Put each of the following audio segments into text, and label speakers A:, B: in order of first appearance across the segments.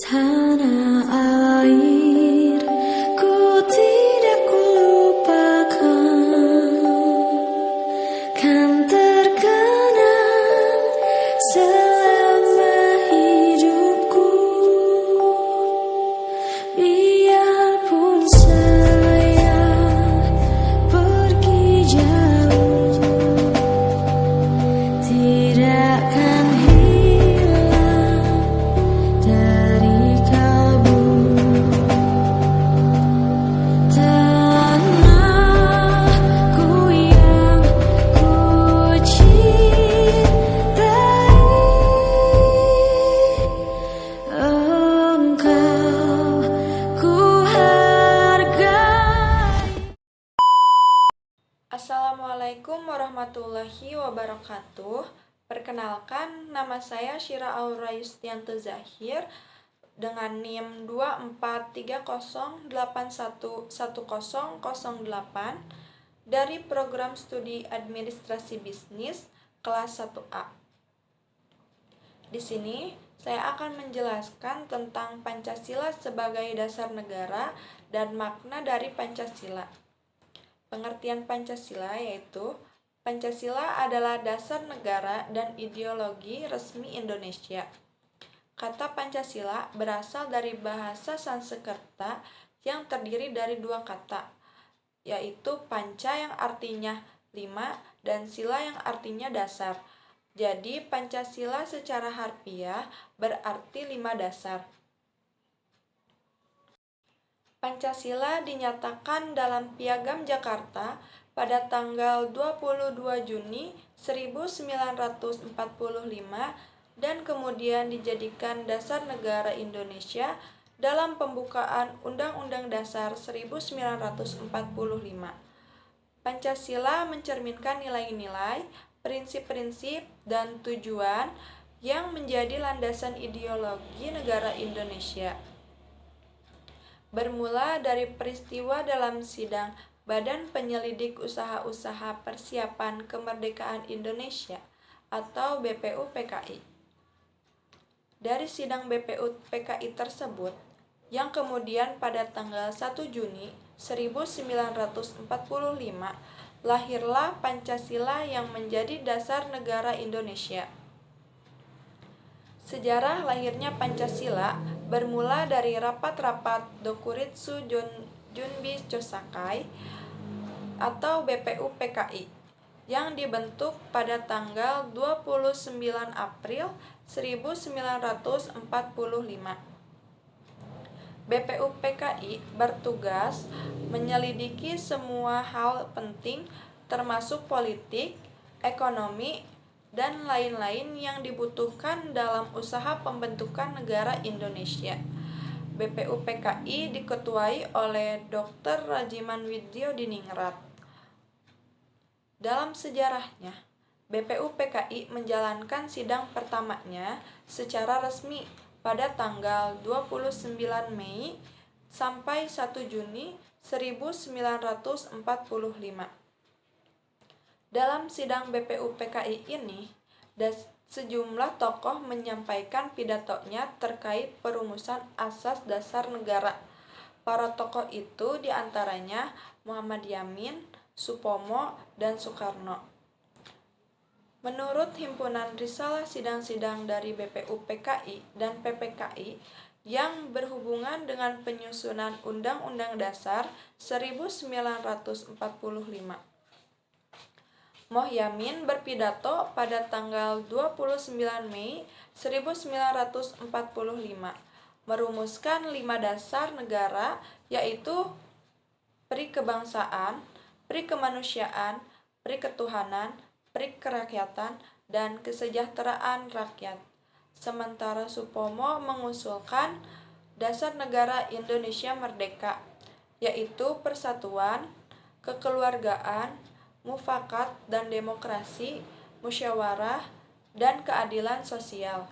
A: Tanah air, ku tidak lupakan, kan terkenang selama hidupku. Biarpun saya pergi jauh, tidak akan hilang dari kalbu. Tanahku yang ku cintai, engkau ku hargai.
B: Assalamualaikum warahmatullahi wabarakatuh. Perkenalkan, nama saya Syira Aura Yustianto Zahir dengan NIM 2430811008 dari Program Studi Administrasi Bisnis kelas 1A. Di sini saya akan menjelaskan tentang Pancasila sebagai dasar negara dan makna dari Pancasila. Pengertian Pancasila yaitu Pancasila adalah dasar negara dan ideologi resmi Indonesia. Kata Pancasila berasal dari bahasa Sanskerta yang terdiri dari dua kata, yaitu panca yang artinya 5 dan sila yang artinya dasar. Jadi Pancasila secara harfiah berarti 5 dasar. Pancasila dinyatakan dalam Piagam Jakarta pada tanggal 22 Juni 1945 dan kemudian dijadikan dasar negara Indonesia dalam pembukaan Undang-Undang Dasar 1945. Pancasila mencerminkan nilai-nilai, prinsip-prinsip, dan tujuan yang menjadi landasan ideologi negara Indonesia. Bermula dari peristiwa dalam sidang Badan Penyelidik Usaha-Usaha Persiapan Kemerdekaan Indonesia atau BPUPKI. Dari sidang BPUPKI tersebut, yang kemudian pada tanggal 1 Juni 1945, lahirlah Pancasila yang menjadi dasar negara Indonesia. Sejarah lahirnya Pancasila bermula dari rapat-rapat Dokuritsu Junbi Chosakai atau BPUPKI yang dibentuk pada tanggal 29 April 1945. BPUPKI bertugas menyelidiki semua hal penting termasuk politik, ekonomi, dan lain-lain yang dibutuhkan dalam usaha pembentukan negara Indonesia. BPUPKI diketuai oleh Dr. Rajiman Widyodiningrat. Dalam sejarahnya, BPUPKI menjalankan sidang pertamanya secara resmi pada tanggal 29 Mei sampai 1 Juni 1945. Dalam sidang BPUPKI ini, sejumlah tokoh menyampaikan pidatonya terkait perumusan asas dasar negara. Para tokoh itu diantaranya Muhammad Yamin, Supomo, dan Soekarno. Menurut Himpunan Risalah Sidang-Sidang dari BPUPKI dan PPKI yang berhubungan dengan penyusunan Undang-Undang Dasar 1945, Mohyamin berpidato pada tanggal 29 Mei 1945, merumuskan 5 dasar negara yaitu pri kebangsaan, pri kemanusiaan, pri ketuhanan, pri kerakyatan, dan kesejahteraan rakyat. Sementara Supomo mengusulkan dasar negara Indonesia merdeka, yaitu persatuan, kekeluargaan, mufakat dan demokrasi, musyawarah, dan keadilan sosial.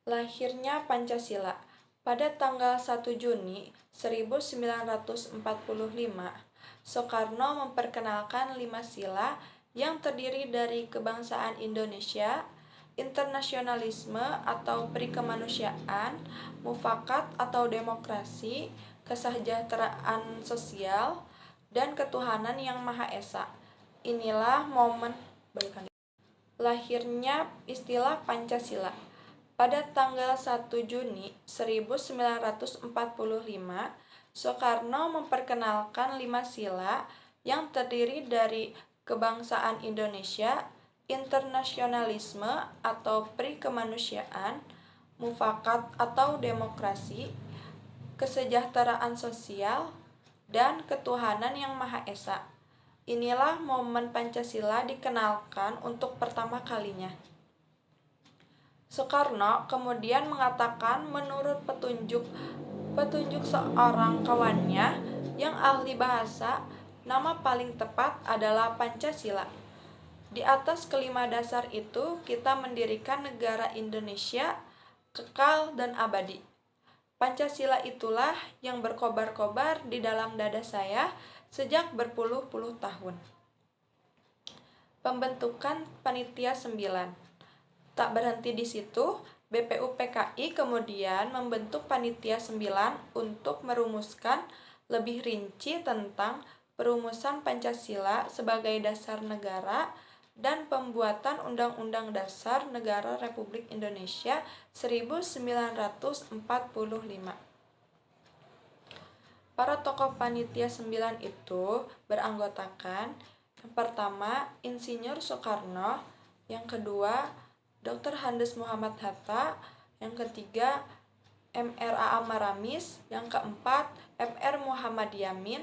B: Lahirnya Pancasila pada tanggal 1 Juni 1945, Soekarno memperkenalkan 5 sila yang terdiri dari kebangsaan Indonesia, internasionalisme atau perikemanusiaan, mufakat atau demokrasi, kesejahteraan sosial, dan ketuhanan yang Maha Esa. Inilah momen lahirnya istilah Pancasila. Pada tanggal 1 Juni 1945, Soekarno memperkenalkan 5 sila yang terdiri dari kebangsaan Indonesia, internasionalisme atau perikemanusiaan, mufakat atau demokrasi, kesejahteraan sosial, dan ketuhanan yang Maha Esa. Inilah momen Pancasila dikenalkan untuk pertama kalinya. Soekarno kemudian mengatakan menurut petunjuk seorang kawannya yang ahli bahasa, nama paling tepat adalah Pancasila. Di atas kelima dasar itu, kita mendirikan negara Indonesia kekal dan abadi. Pancasila itulah yang berkobar-kobar di dalam dada saya sejak berpuluh-puluh tahun. Pembentukan Panitia 9. Tak berhenti di situ, BPUPKI kemudian membentuk Panitia 9 untuk merumuskan lebih rinci tentang perumusan Pancasila sebagai dasar negara dan pembuatan Undang-Undang Dasar Negara Republik Indonesia 1945. Para tokoh Panitia 9 itu beranggotakan yang pertama Insinyur Soekarno, yang kedua Dr. Andes Muhammad Hatta, yang ketiga MR.A.A. Maramis, yang keempat M.R. Muhammad Yamin,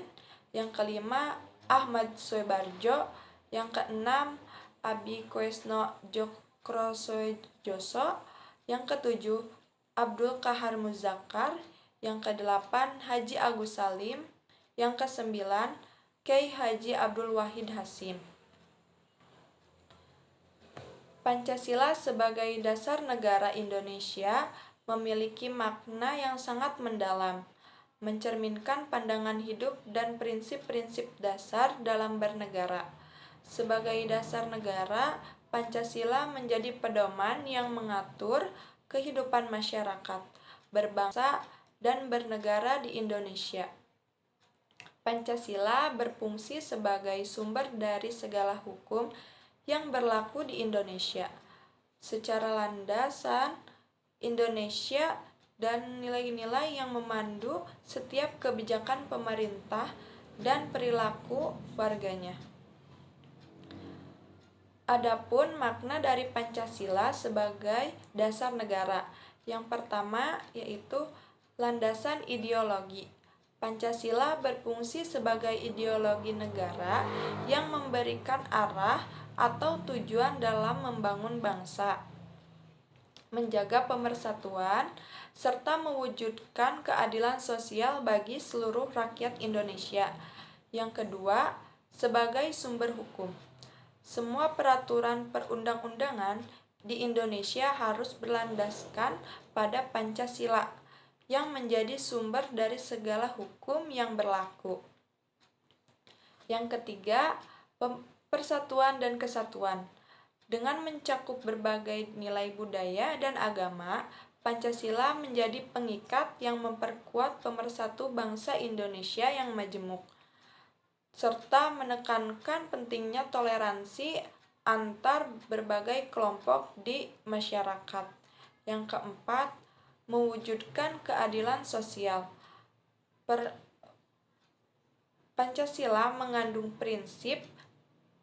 B: yang kelima Ahmad Soebarjo, yang keenam Abi Koesno Jokrosojoso, yang ketujuh Abdul Kahar Muzakkar, yang kedelapan Haji Agus Salim, yang kesembilan Kiai Haji Abdul Wahid Hasim. Pancasila sebagai dasar negara Indonesia memiliki makna yang sangat mendalam, mencerminkan pandangan hidup dan prinsip-prinsip dasar dalam bernegara. Sebagai dasar negara, Pancasila menjadi pedoman yang mengatur kehidupan masyarakat, berbangsa, dan bernegara di Indonesia. Pancasila berfungsi sebagai sumber dari segala hukum yang berlaku di Indonesia, secara landasan Indonesia dan nilai-nilai yang memandu setiap kebijakan pemerintah dan perilaku warganya. Adapun makna dari Pancasila sebagai dasar negara, yang pertama yaitu landasan ideologi. Pancasila berfungsi sebagai ideologi negara yang memberikan arah atau tujuan dalam membangun bangsa, menjaga pemersatuan, serta mewujudkan keadilan sosial bagi seluruh rakyat Indonesia. Yang kedua, sebagai sumber hukum. Semua peraturan perundang-undangan di Indonesia harus berlandaskan pada Pancasila, yang menjadi sumber dari segala hukum yang berlaku. Yang ketiga, persatuan dan kesatuan. Dengan mencakup berbagai nilai budaya dan agama, Pancasila menjadi pengikat yang memperkuat pemersatu bangsa Indonesia yang majemuk, serta menekankan pentingnya toleransi antar berbagai kelompok di masyarakat. Yang keempat, mewujudkan keadilan sosial. Pancasila mengandung prinsip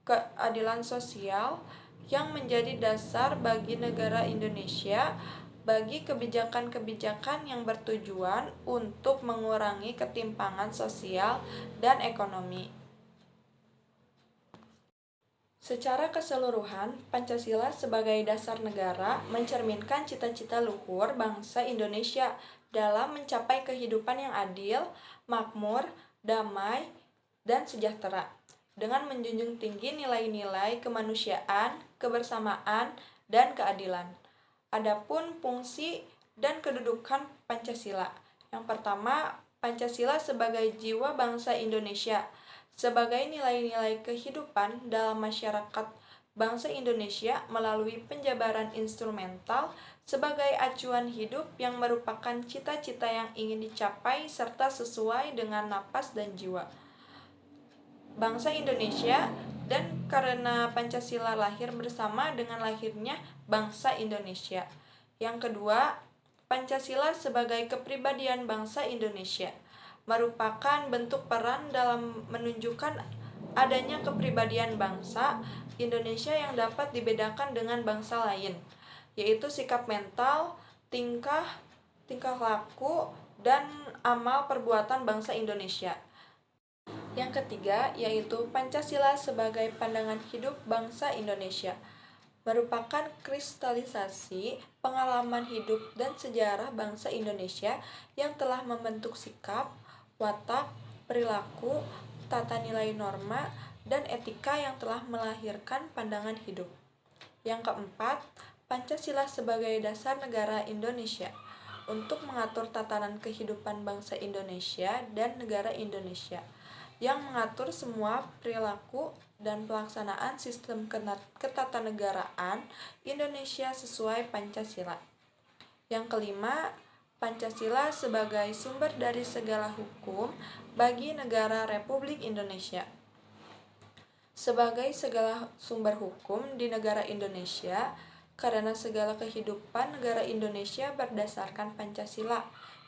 B: keadilan sosial yang menjadi dasar bagi negara Indonesia bagi kebijakan-kebijakan yang bertujuan untuk mengurangi ketimpangan sosial dan ekonomi. Secara keseluruhan, Pancasila sebagai dasar negara mencerminkan cita-cita luhur bangsa Indonesia dalam mencapai kehidupan yang adil, makmur, damai, dan sejahtera, dengan menjunjung tinggi nilai-nilai kemanusiaan, kebersamaan, dan keadilan. Adapun fungsi dan kedudukan Pancasila. Yang pertama, Pancasila sebagai jiwa bangsa Indonesia, sebagai nilai-nilai kehidupan dalam masyarakat bangsa Indonesia melalui penjabaran instrumental sebagai acuan hidup yang merupakan cita-cita yang ingin dicapai serta sesuai dengan napas dan jiwa bangsa Indonesia, dan karena Pancasila lahir bersama dengan lahirnya bangsa Indonesia. Yang kedua, Pancasila sebagai kepribadian bangsa Indonesia merupakan bentuk peran dalam menunjukkan adanya kepribadian bangsa Indonesia yang dapat dibedakan dengan bangsa lain, yaitu sikap mental, tingkah laku, dan amal perbuatan bangsa Indonesia. Yang ketiga, yaitu Pancasila sebagai pandangan hidup bangsa Indonesia, merupakan kristalisasi pengalaman hidup dan sejarah bangsa Indonesia yang telah membentuk sikap, watak, perilaku, tata nilai norma, dan etika yang telah melahirkan pandangan hidup. Yang keempat, Pancasila sebagai dasar negara Indonesia untuk mengatur tatanan kehidupan bangsa Indonesia dan negara Indonesia, yang mengatur semua perilaku dan pelaksanaan sistem ketatanegaraan Indonesia sesuai Pancasila. Yang kelima, Pancasila sebagai sumber dari segala hukum bagi negara Republik Indonesia. Sebagai segala sumber hukum di negara Indonesia, karena segala kehidupan negara Indonesia berdasarkan Pancasila,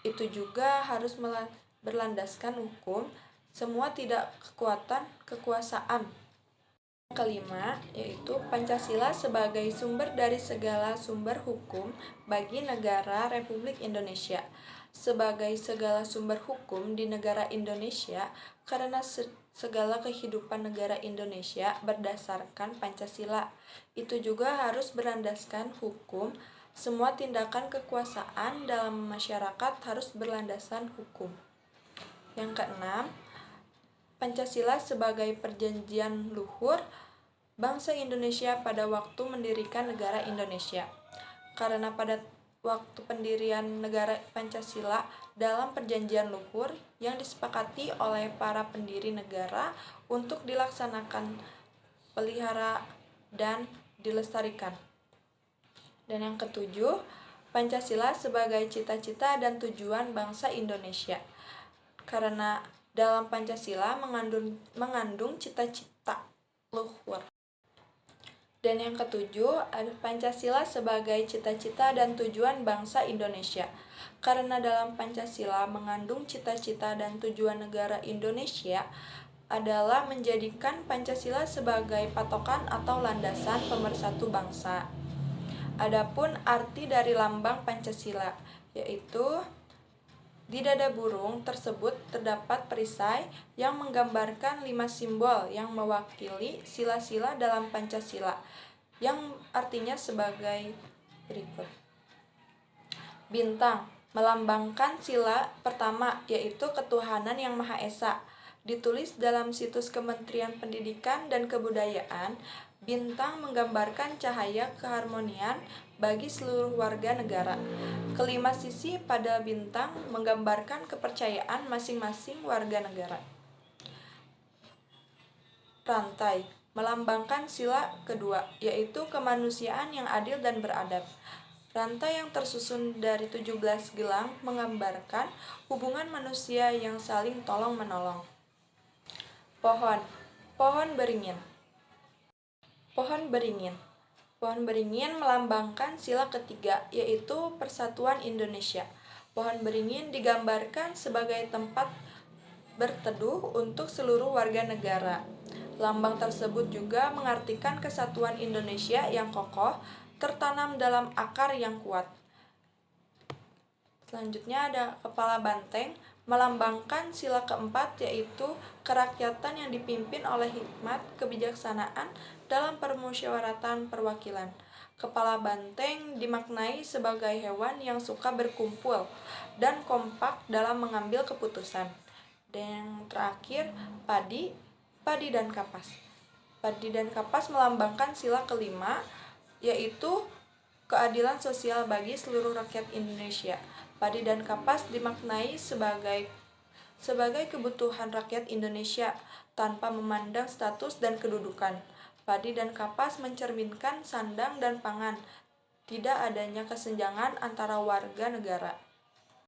B: itu juga harus berlandaskan hukum, semua tidak kekuasaan. Yang kelima, yaitu Pancasila sebagai sumber dari segala sumber hukum bagi negara Republik Indonesia. Sebagai segala sumber hukum di negara Indonesia, karena segala kehidupan negara Indonesia berdasarkan Pancasila, itu juga harus berlandaskan hukum, semua tindakan kekuasaan dalam masyarakat harus berlandaskan hukum. Yang keenam, Pancasila sebagai perjanjian luhur bangsa Indonesia pada waktu mendirikan negara Indonesia. Karena pada waktu pendirian negara Pancasila dalam perjanjian luhur yang disepakati oleh para pendiri negara untuk dilaksanakan, pelihara, dan dilestarikan. Dan yang ketujuh, Pancasila sebagai cita-cita dan tujuan bangsa Indonesia. Karena dalam Pancasila mengandung cita-cita luhur. Dan yang ketujuh, ada Pancasila sebagai cita-cita dan tujuan bangsa Indonesia. Karena dalam Pancasila mengandung cita-cita dan tujuan negara Indonesia adalah menjadikan Pancasila sebagai patokan atau landasan pemersatu bangsa. Adapun arti dari lambang Pancasila, yaitu di dada burung tersebut terdapat perisai yang menggambarkan 5 simbol yang mewakili sila-sila dalam Pancasila, yang artinya sebagai berikut. Bintang melambangkan sila pertama, yaitu ketuhanan yang Maha Esa. Ditulis dalam situs Kementerian Pendidikan dan Kebudayaan, bintang menggambarkan cahaya keharmonian bagi seluruh warga negara. Kelima sisi pada bintang menggambarkan kepercayaan masing-masing warga negara. Rantai melambangkan sila kedua, yaitu kemanusiaan yang adil dan beradab. Rantai yang tersusun dari 17 gelang menggambarkan hubungan manusia yang saling tolong-menolong. Pohon beringin. Pohon beringin melambangkan sila ketiga, yaitu persatuan Indonesia. Pohon beringin digambarkan sebagai tempat berteduh untuk seluruh warga negara. Lambang tersebut juga mengartikan kesatuan Indonesia yang kokoh, tertanam dalam akar yang kuat. Selanjutnya ada kepala banteng, melambangkan sila keempat, yaitu kerakyatan yang dipimpin oleh hikmat kebijaksanaan dalam permusyawaratan perwakilan. Kepala banteng dimaknai sebagai hewan yang suka berkumpul dan kompak dalam mengambil keputusan. Dan yang terakhir, padi dan kapas. Padi dan kapas melambangkan sila kelima, yaitu keadilan sosial bagi seluruh rakyat Indonesia. Padi dan kapas dimaknai sebagai kebutuhan rakyat Indonesia tanpa memandang status dan kedudukan. Padi dan kapas mencerminkan sandang dan pangan, tidak adanya kesenjangan antara warga negara.